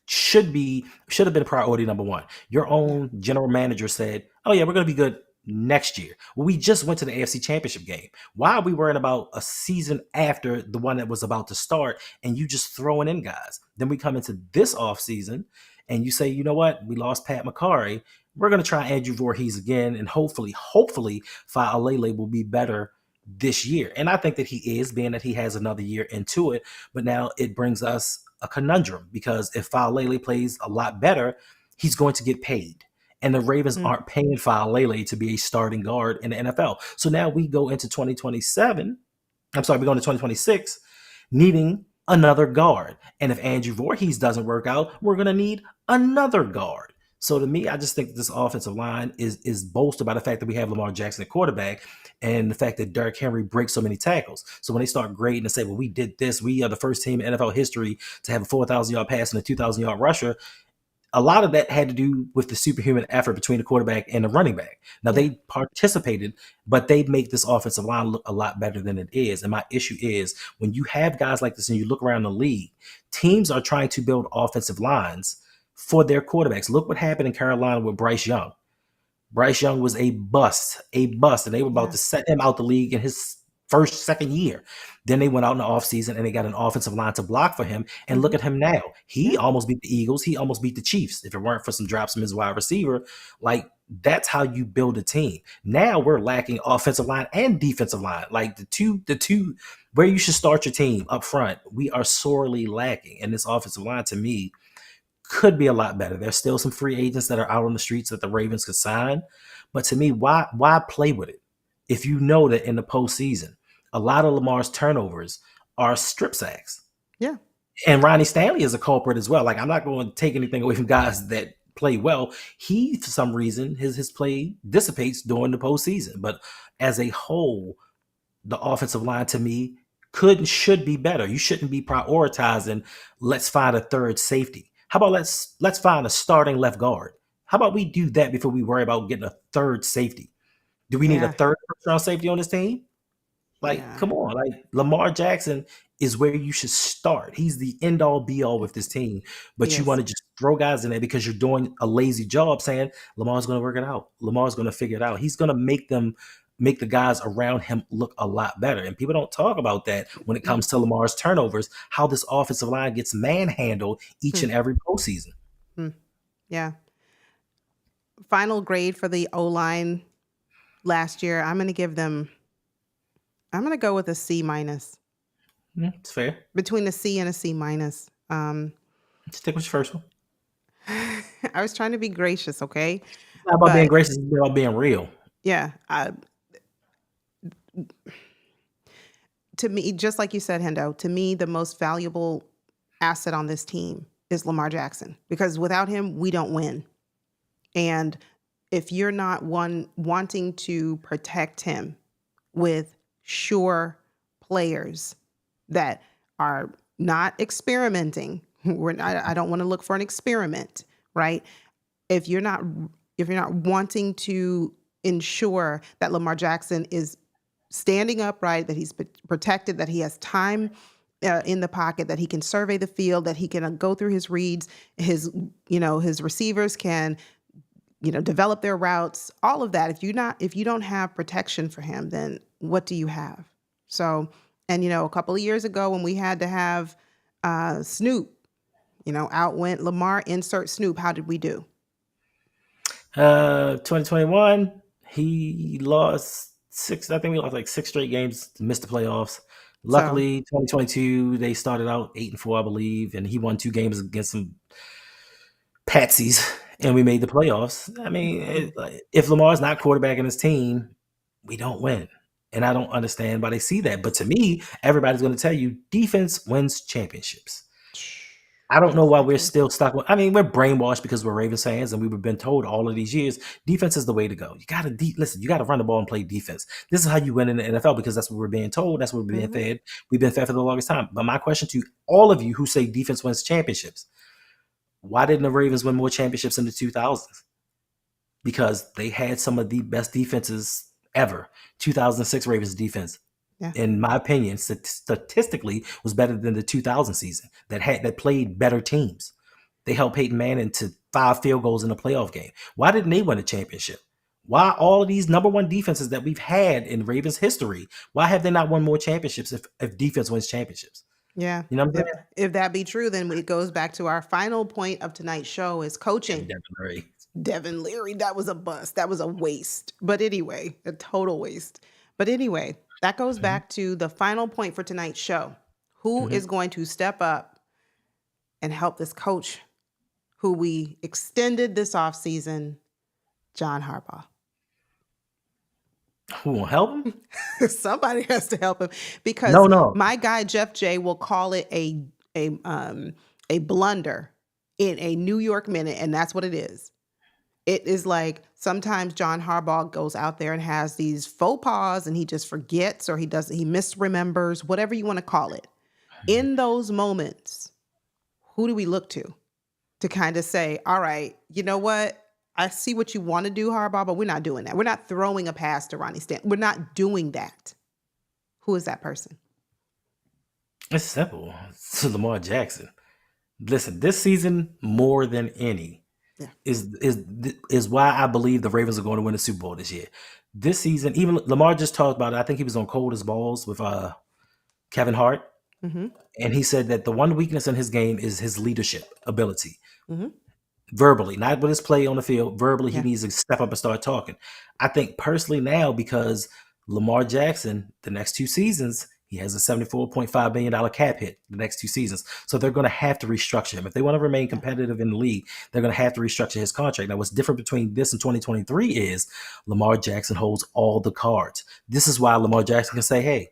A: should have been priority number one. Your
B: Yeah.
A: own general manager said, "Oh yeah, we're going to be good next year." Well, we just went to the AFC Championship game. Why are we worrying about a season after the one that was about to start and you just throwing in guys? Then we come into this offseason and you say, you know what? We lost Pat McCarry. We're going to try Andrew Voorhees again, and hopefully, Faalele will be better this year. And I think that he is, being that he has another year into it. But now it brings us a conundrum because if Faalele plays a lot better, he's going to get paid. And the Ravens
B: Mm.
A: aren't paying Faalele to be a starting guard in the NFL. So now we go into 2027. I'm sorry, we're going to 2026 needing another guard. And if Andrew Voorhees doesn't work out, we're going to need another guard. So to me, I just think this offensive line is bolstered by the fact that we have Lamar Jackson at quarterback and the fact that Derrick Henry breaks so many tackles. So when they start grading and say, well, we did this, we are the first team in NFL history to have a 4,000-yard pass and a 2,000-yard rusher, a lot of that had to do with the superhuman effort between the quarterback and the running back. Now,
B: Yeah.
A: they participated, but they make this offensive line look a lot better than it is. And my issue is when you have guys like this and you look around the league, teams are trying to build offensive lines for their quarterbacks. Look what happened in Carolina with Bryce Young. Bryce Young was a bust, and they were about
B: Yeah.
A: to set him out the league in his second year. Then they went out in the offseason and they got an offensive line to block for him. And look
B: Mhm.
A: at him now. He
B: Yeah.
A: almost beat the Eagles. He almost beat the Chiefs. If it weren't for some drops from his wide receiver, like that's how you build a team. Now we're lacking offensive line and defensive line. Like the two where you should start your team up front, we are sorely lacking. And this offensive line to me could be a lot better. There's still some free agents that are out on the streets that the Ravens could sign. But to me, why play with it? If you know that in the postseason, a lot of Lamar's turnovers are strip sacks.
B: Yeah.
A: And Ronnie Stanley is a culprit as well. Like, I'm not going to take anything away from guys that play well. He, for some reason, his play dissipates during the postseason. But as a whole, the offensive line to me could and should be better. You shouldn't be prioritizing, let's find a third safety. How about let's find a starting left guard? How about we do that before we worry about getting a third safety? Do we need a
B: Yeah.
A: third first round safety on this team? Like,
B: Yeah.
A: come on. Like, Lamar Jackson is where you should start. He's the end all be all with this team.
B: He
A: But you
B: is.
A: want to just throw guys in there because you're doing a lazy job saying Lamar's going to work it out. Lamar's going to figure it out. He's going to make the guys around him look a lot better. And people don't talk about that when it
B: Mm.
A: comes to Lamar's turnovers, how this offensive line gets manhandled each
B: Hmm.
A: and every postseason.
B: Hmm. Yeah. Final grade for the O line last year. I'm going to go with a C minus,
A: It's fair.
B: between a C and a C minus.
A: Stick with your first one.
B: I was trying to be gracious, okay?
A: It's not about being
B: But
A: gracious, it's about being real.
B: yeah, to me, just like you said, Hendo, to me, the most valuable asset on this team is Lamar Jackson because without him, we don't win. And if you're not wanting to protect him with sure players that are not experimenting, I don't want to look for an experiment, right? If you're not wanting to ensure that Lamar Jackson is standing upright, that he's protected, that he has time in the pocket, that he can survey the field, that he can go through his reads, his receivers can develop their routes, all of that. If you don't have protection for him, then what do you have? So, and a couple of years ago when we had to have Snoop, out went Lamar, insert Snoop. How did we do?
A: 2021, he lost six. I think we lost like 6 straight games, missed the playoffs.
B: So,
A: Luckily, 2022, they started out 8-4, I believe, and he won 2 games against some patsies, and we made the playoffs. I mean, if Lamar's not quarterbacking his team, we don't win. And I don't understand why they see that. But to me, everybody's going to tell you defense wins championships. I don't know why we're
B: Exactly.
A: still stuck with. I mean, we're brainwashed because we're Ravens fans, and we've been told all of these years defense is the way to go. You got to listen. You got to run the ball and play defense. This is how you win in the NFL because that's what we're being told. That's what we're being
B: Hmm.
A: fed. We've been fed for the longest time. But my question to all of you who say defense wins championships: why didn't the Ravens win more championships in the 2000s? Because they had some of the best defenses ever. 2006 Ravens defense,
B: Yeah.
A: in my opinion, statistically was better than the 2000 season that played better teams. They held Peyton Manning to 5 field goals in a playoff game. Why didn't they win a championship? Why all of these number one defenses that we've had in Ravens history? Why have they not won more championships if defense wins championships?
B: Yeah.
A: You know what I'm
B: If that be true, then it goes back to our final point of tonight's show is
A: saying?
B: coaching.
A: Definitely.
B: Devin Leary, that was a bust. That was a waste. But anyway, a total waste. But anyway, that goes
A: Mm-hmm.
B: back to the final point for tonight's show. Who
A: Mm-hmm.
B: is going to step up and help this coach who we extended this offseason, John Harbaugh?
A: Who will help him?
B: Somebody has to help him
A: No,
B: because
A: no.
B: my guy Jeff J will call it a blunder in a New York minute, and that's what it is. It is like sometimes John Harbaugh goes out there and has these faux pas and he just forgets or he misremembers, whatever you want to call it. In those moments, who do we look to kind of say, all right, you know what? I see what you want to do, Harbaugh, but we're not doing that. We're not throwing a pass to Ronnie Stanley. We're not doing that. Who is that person?
A: It's simple. It's Lamar Jackson. Listen, this season more than any
B: Yeah.
A: is why I believe the Ravens are going to win the Super Bowl this year. This season, even Lamar just talked about it. I think he was on Cold as Balls with Kevin Hart,
B: Mm-hmm.
A: and he said that the one weakness in his game is his leadership ability.
B: Mm-hmm.
A: Verbally, not with his play on the field. Verbally, he
B: Yeah.
A: needs to step up and start talking. I think personally now because Lamar Jackson, the next 2 seasons, he has a $74.5 million cap hit the next 2 seasons. So they're going to have to restructure him. If they want to remain
B: Yeah.
A: competitive in the league, they're going to have to restructure his contract. Now, what's different between this and 2023 is Lamar Jackson holds all the cards. This is why Lamar Jackson can say, hey,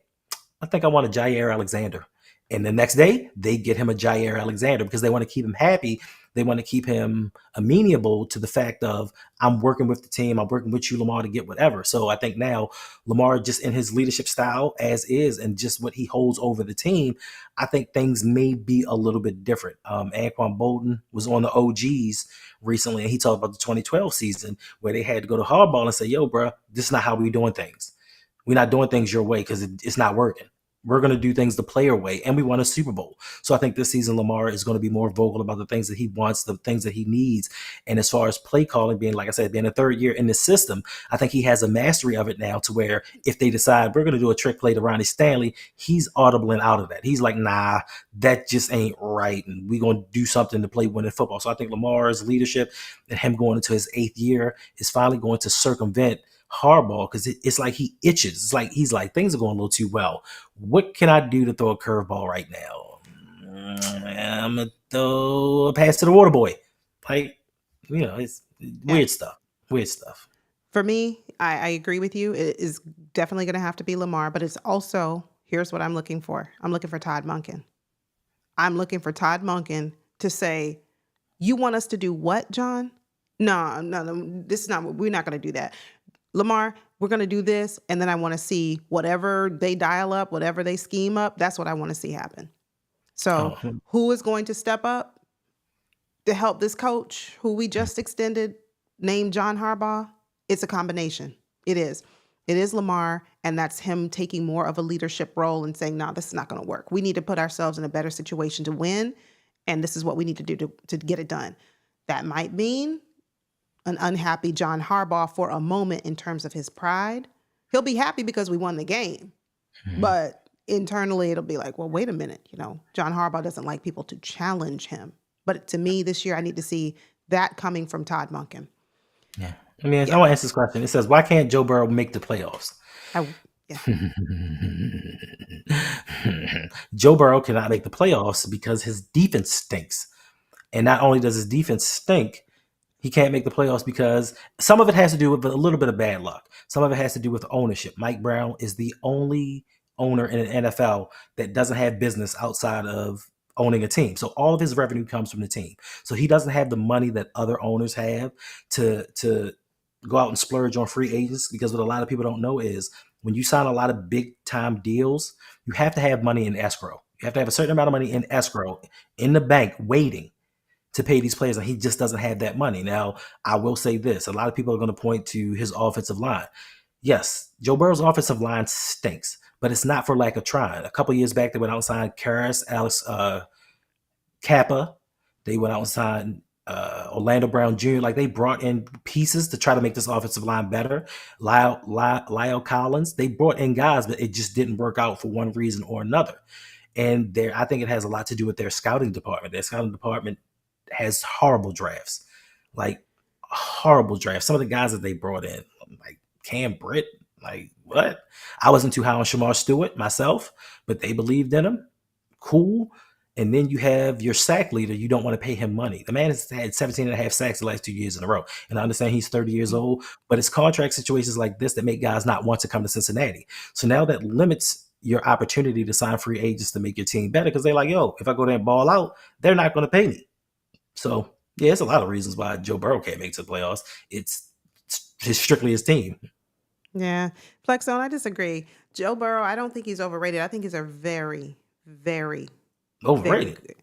A: I think I want a Jair Alexander. And the next day, they get him a Jair Alexander because they want to keep him happy. They want to keep him amenable to the fact of, I'm working with the team. I'm working with you, Lamar, to get whatever. So I think now Lamar, just in his leadership style as is and just what he holds over the team, I think things may be a little bit different. Anquan Bolden was on the OGs recently, and he talked about the 2012 season where they had to go to hardball and say, yo, bro, this is not how we doing things. We're not doing things your way because it's not working. We're going to do things the player way, and we won a Super Bowl. So I think this season Lamar is going to be more vocal about the things that he wants, the things that he needs. And as far as play calling, being, like I said, being a third year in the system, I think he has a mastery of it now to where if they decide we're going to do a trick play to Ronnie Stanley, he's audibling out of that. He's like, nah, that just ain't right. And we're going to do something to play winning football. So I think Lamar's leadership and him going into his 8th year is finally going to circumvent Harbaugh because it's like he itches. It's like he's like, things are going a little too well. What can I do to throw a curveball right now? I'm gonna throw a pass to the water boy. Like, it's
B: Yeah.
A: weird stuff. Weird stuff.
B: For me, I agree with you. It is definitely going to have to be Lamar, but it's also, here's what I'm looking for. I'm looking for Todd Monken. I'm looking for Todd Monken to say, you want us to do what, John? No, this is not, we're not going to do that. Lamar, we're going to do this. And then I want to see whatever they dial up, whatever they scheme up. That's what I want to see happen. So
A: Oh,
B: who is going to step up to help this coach who we just extended, named John Harbaugh? It's a combination. It is. It is Lamar, and that's him taking more of a leadership role and saying, no, this is not going to work. We need to put ourselves in a better situation to win, and this is what we need to do to get it done. That might mean an unhappy John Harbaugh for a moment in terms of his pride. He'll be happy because we won the game, but internally it'll be like, well, wait a minute. John Harbaugh doesn't like people to challenge him. But to me this year, I need to see that coming from Todd Monken.
A: yeah. I want to answer this question. It says, why can't Joe Burrow make the playoffs?
B: Yeah.
A: Joe Burrow cannot make the playoffs because his defense stinks. And not only does his defense stink, he can't make the playoffs because some of it has to do with a little bit of bad luck. Some of it has to do with ownership. Mike Brown is the only owner in the NFL that doesn't have business outside of owning a team. So all of his revenue comes from the team. So he doesn't have the money that other owners have to go out and splurge on free agents, because what a lot of people don't know is when you sign a lot of big time deals, you have to have money in escrow. You have to have a certain amount of money in escrow in the bank waiting to pay these players, and he just doesn't have that money. Now, I will say this: a lot of people are going to point to his offensive line. Yes, Joe Burrow's offensive line stinks, but it's not for lack of trying. A couple of years back, they went out and signed Karras, Alex Kappa. They went out and signed Orlando Brown Jr. Like, they brought in pieces to try to make this offensive line better. Lyle Collins, they brought in guys, but it just didn't work out for one reason or another. And I think it has a lot to do with their scouting department. Their scouting department has horrible drafts, like horrible drafts. Some of the guys that they brought in, like Cam Britt, like what? I wasn't too high on Shamar Stewart myself, but they believed in him. Cool. And then you have your sack leader. You don't want to pay him money. The man has had 17 and a half sacks the last 2 years in a row. And I understand he's 30 years old, but it's contract situations like this that make guys not want to come to Cincinnati. So now that limits your opportunity to sign free agents to make your team better, because they're like, yo, if I go there and ball out, they're not going to pay me. So, yeah, it's a lot of reasons why Joe Burrow can't make it to the playoffs. It's strictly his team.
B: Yeah. Flexzone, I disagree. Joe Burrow, I don't think he's overrated. I think he's a very, very, very
A: Overrated.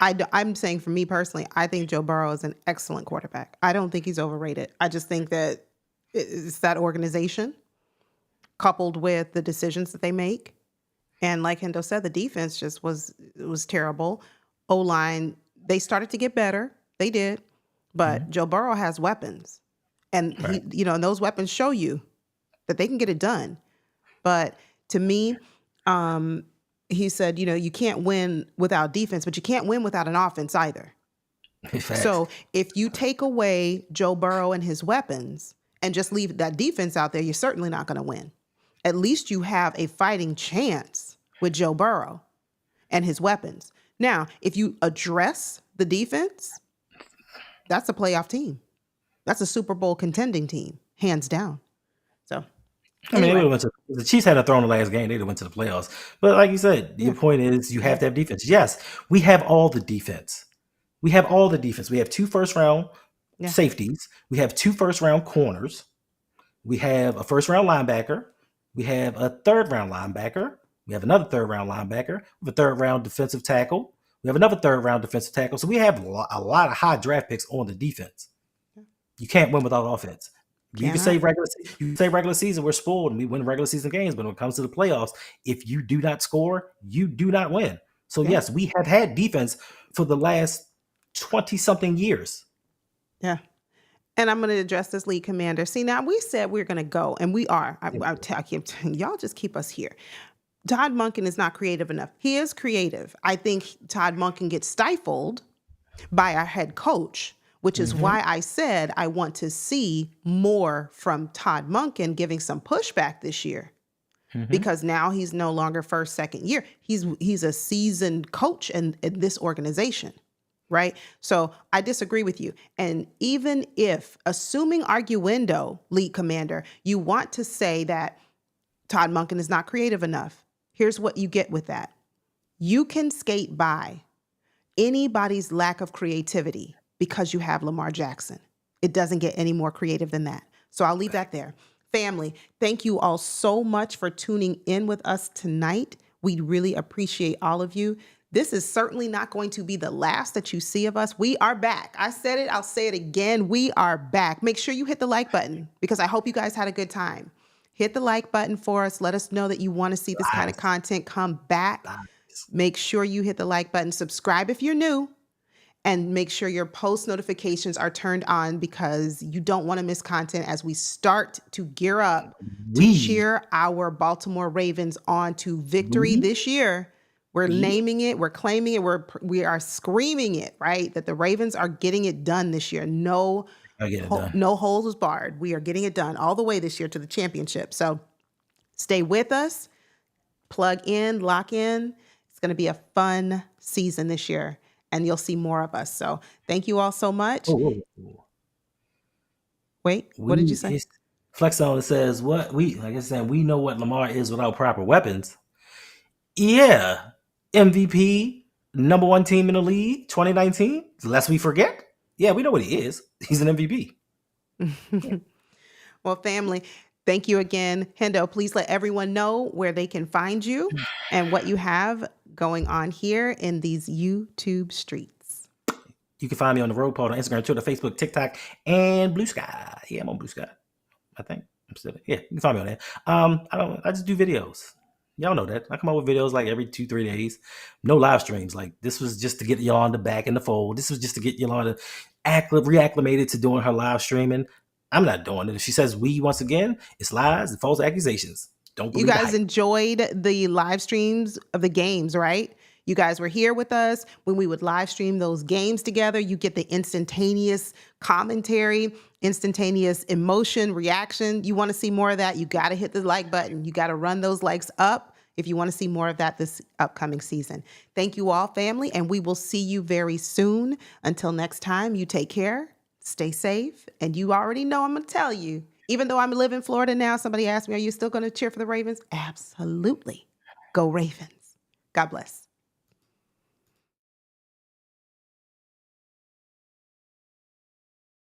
B: good. I'm saying for me personally, I think Joe Burrow is an excellent quarterback. I don't think he's overrated. I just think that it's that organization coupled with the decisions that they make. And like Hendo said, the defense just was terrible. O-line, they started to get better. They did. But Joe Burrow has weapons. And
A: Right.
B: and those weapons show you that they can get it done. But to me, he said, you can't win without defense, but you can't win without an offense either.
A: Facts.
B: So if you take away Joe Burrow and his weapons and just leave that defense out there, you're certainly not going to win. At least you have a fighting chance with Joe Burrow and his weapons. Now, if you address the defense, that's a playoff team. That's a Super Bowl contending team, hands down. So,
A: I mean, they
B: anyway,
A: would have went to the Chiefs hadn't thrown the last game. They'd have went to the playoffs. But like you said, your point is you have to have defense. Yes, we have all the defense. We have all the defense. We have 2 first-round
B: Yeah.
A: safeties. We have 2 first-round corners. We have a first-round linebacker. We have a third-round linebacker. We have another third-round linebacker. We have a third-round defensive tackle. We have another third-round defensive tackle. So we have a lot of high draft picks on the defense. You can't win without offense. You can say regular season, we're spoiled and we win regular season games, but when it comes to the playoffs, if you do not score, you do not win. So yes, we have had defense for the last 20-something years.
B: Yeah. And I'm going to address this league commander. See, now we said we're going to go, and we are. Y'all just keep us here. Todd Monken is not creative enough. He is creative. I think Todd Monken gets stifled by our head coach, which is why I said I want to see more from Todd Monken giving some pushback this year. Because now he's no longer first, second year. He's a seasoned coach in this organization, right? So I disagree with you. And even if, assuming arguendo, league commander, you want to say that Todd Monken is not creative enough, here's what you get with that. You can skate by anybody's lack of creativity because you have Lamar Jackson. It doesn't get any more creative than that. So I'll leave that there. Family, thank you all so much for tuning in with us tonight. We really appreciate all of you. This is certainly not going to be the last that you see of us. We are back. I said it, I'll say it again. We are back. Make sure you hit the like button because I hope you guys had a good time. Hit the like button for us. Let us know that you want to see this kind of content come back. Make sure you hit the like button. Subscribe if you're new. And make sure your post notifications are turned on because you don't want to miss content as we start to gear up to cheer our Baltimore Ravens on to victory this year. We're naming it, we're claiming it, we are screaming it, right? That the Ravens are getting it done this year. No holes was barred. We are getting it done all the way this year to the championship. So stay with us, plug in, lock in. It's going to be a fun season this year. And you'll see more of us. So thank you all so much. Wait, what did you say?
A: Flex on it says what we like I said, we know what Lamar is without proper weapons. Yeah. MVP, number one team in the league, 2019. Lest we forget. Yeah, we know what he is. He's an MVP. Yeah.
B: Well, family, thank you again. Hendo, please let everyone know where they can find you and what you have going on here in these YouTube streets.
A: You can find me on the Road Pod on Instagram, Twitter, Facebook, TikTok, and Blue Sky. Yeah, I'm on Blue Sky. I think I'm still there. Yeah, you can find me on there. I just do videos. Y'all know that. I come out with videos like every 2-3 days. No live streams. Like this was just to get y'all on the back in the fold. This was just to get y'all to reacclimated to doing her live streaming. I'm not doing it. If she says we once again, it's lies and false accusations. Don't
B: You
A: believe the
B: guys
A: hype.
B: enjoyed the live streams of the games, right? You guys were here with us when we would live stream those games together. You get the instantaneous commentary, instantaneous emotion, reaction. You want to see more of that? You got to hit the like button. You got to run those likes up if you want to see more of that this upcoming season. Thank you all, family, and we will see you very soon. Until next time, you take care, stay safe, and you already know I'm going to tell you. Even though I'm live in Florida now, somebody asked me, are you still going to cheer for the Ravens? Absolutely. Go Ravens. God bless.